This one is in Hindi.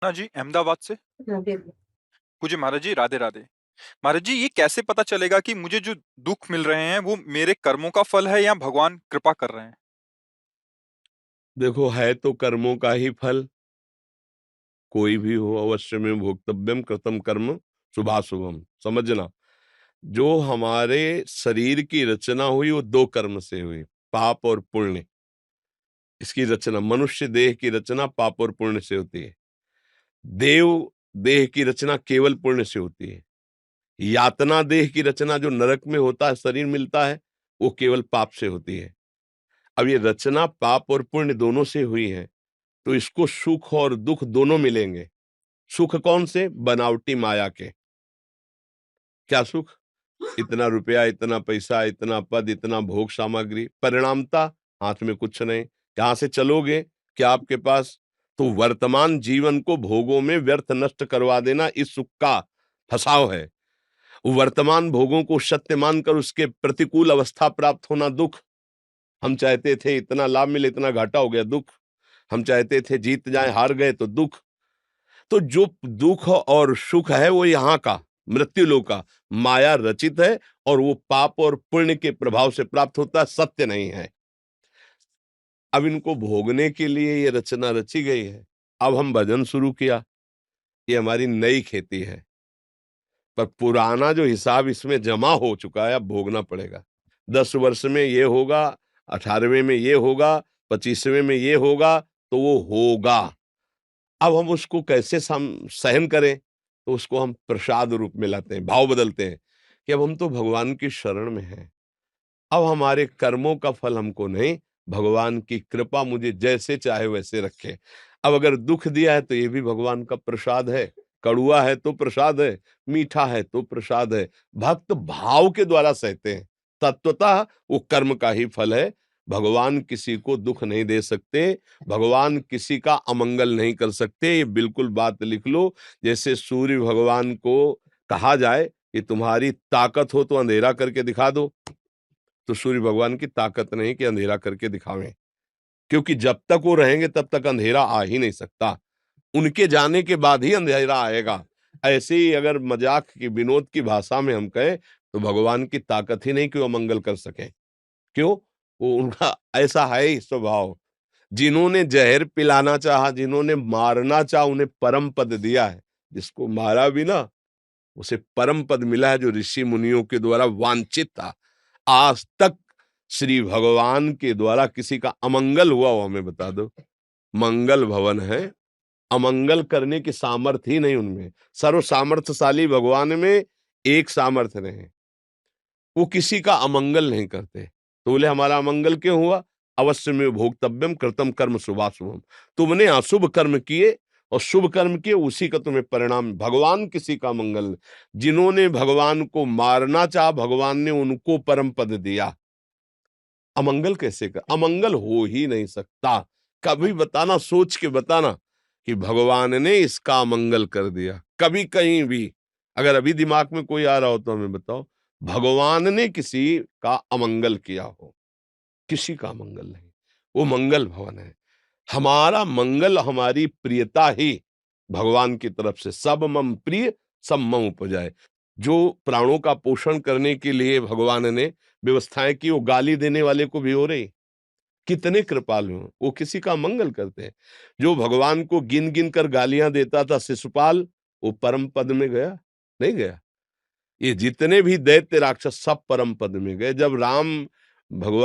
कृष्णा जी, अहमदाबाद से। हाँ, बिल्कुल। पूज्य महाराज जी, राधे राधे। महाराज जी, ये कैसे पता चलेगा कि मुझे जो दुख मिल रहे हैं वो मेरे कर्मों का फल है या भगवान कृपा कर रहे हैं? देखो, है तो कर्मों का ही फल। कोई भी हो, अवश्य में भोक्तव्यम कृतम कर्म शुभाशुभम। समझना, जो हमारे शरीर की रचना हुई वो दो कर्म से हुई, पाप और पुण्य। इसकी रचना, मनुष्य देह की रचना पाप और पुण्य से होती है। देव देह की रचना केवल पुण्य से होती है। यातना देह की रचना जो नरक में होता है, शरीर मिलता है, वो केवल पाप से होती है। अब ये रचना पाप और पुण्य दोनों से हुई है, तो इसको सुख और दुख दोनों मिलेंगे। सुख कौन से? बनावटी माया के। क्या सुख? इतना रुपया, इतना पैसा, इतना पद, इतना भोग सामग्री, परिणामता हाथ में कुछ नहीं। यहां से चलोगे क्या आपके पास? तो वर्तमान जीवन को भोगों में व्यर्थ नष्ट करवा देना इस सुख का फसाव है। वर्तमान भोगों को सत्य मानकर उसके प्रतिकूल अवस्था प्राप्त होना दुख। हम चाहते थे इतना लाभ मिले, इतना घाटा हो गया, दुख। हम चाहते थे जीत जाए, हार गए, तो दुख। तो जो दुख और सुख है वो यहाँ का मृत्यु लोक का माया रचित है, और वो पाप और पुण्य के प्रभाव से प्राप्त होता है, सत्य नहीं है। अब इनको भोगने के लिए ये रचना रची गई है। अब हम भजन शुरू किया, ये हमारी नई खेती है, पर पुराना जो हिसाब इसमें जमा हो चुका है अब भोगना पड़ेगा। 10 वर्ष में ये होगा, 18वें में ये होगा, 25वें में ये होगा, तो वो होगा। अब हम उसको कैसे सहन करें? तो उसको हम प्रसाद रूप में लाते हैं, भाव बदलते हैं कि अब हम तो भगवान की शरण में हैं। अब हमारे कर्मों का फल हमको नहीं, भगवान की कृपा मुझे जैसे चाहे वैसे रखे। अब अगर दुख दिया है तो ये भी भगवान का प्रसाद है। कड़ुआ है तो प्रसाद है, मीठा है तो प्रसाद है। भक्त भाव के द्वारा सहते हैं। तत्वतः वो कर्म का ही फल है। भगवान किसी को दुख नहीं दे सकते, भगवान किसी का अमंगल नहीं कर सकते। ये बिल्कुल बात लिख लो। जैसे सूर्य भगवान को कहा जाए कि तुम्हारी ताकत हो तो अंधेरा करके दिखा दो, तो सूर्य भगवान की ताकत नहीं कि अंधेरा करके दिखावें, क्योंकि जब तक वो रहेंगे तब तक अंधेरा आ ही नहीं सकता। उनके जाने के बाद ही अंधेरा आएगा। ऐसे ही अगर मजाक की, विनोद की भाषा में हम कहें, तो भगवान की ताकत ही नहीं कि वो अमंगल कर सके। क्यों? वो उनका ऐसा है ही स्वभाव। जिन्होंने जहर पिलाना चाहा, जिन्होंने मारना चाहा, उन्हें परम पद दिया है। जिसको मारा भी ना, उसे परम पद मिला है, जो ऋषि मुनियों के द्वारा वांछित था। आज तक श्री भगवान के द्वारा किसी का अमंगल हुआ हो हमें बता दो। मंगल भवन है, अमंगल करने की सामर्थ्य ही नहीं उनमें। सर्व सामर्थ्यशाली भगवान में एक सामर्थ्य नहीं, वो किसी का अमंगल नहीं करते। तो बोले हमारा अमंगल क्यों हुआ? अवश्य में भोक्तव्यम कृतम कर्म शुभाशुभम। तुमने अशुभ कर्म किए और शुभ कर्म किए, उसी का तुम्हें परिणाम। भगवान किसी का मंगल, जिन्होंने भगवान को मारना चाहा, भगवान ने उनको परम पद दिया। अमंगल कैसे कर? अमंगल हो ही नहीं सकता। कभी बताना, सोच के बताना कि भगवान ने इसका अमंगल कर दिया, कभी कहीं भी। अगर अभी दिमाग में कोई आ रहा हो तो हमें बताओ, भगवान ने किसी का अमंगल किया हो? किसी का मंगल नहीं। वो मंगल भवन है। हमारा मंगल, हमारी प्रियता ही भगवान की तरफ से। सब मम प्रिय सब मम उपजाए। जो प्राणों का पोषण करने के लिए भगवान ने व्यवस्थाएं की, वो गाली देने वाले को भी हो रही। कितने कृपालु हैं, वो किसी का मंगल करते हैं। जो भगवान को गिन गिन कर गालियां देता था शिशुपाल, वो परम पद में गया? नहीं गया। ये जितने भी दैत्य राक्षस सब परम पद में गए। जब राम भगवान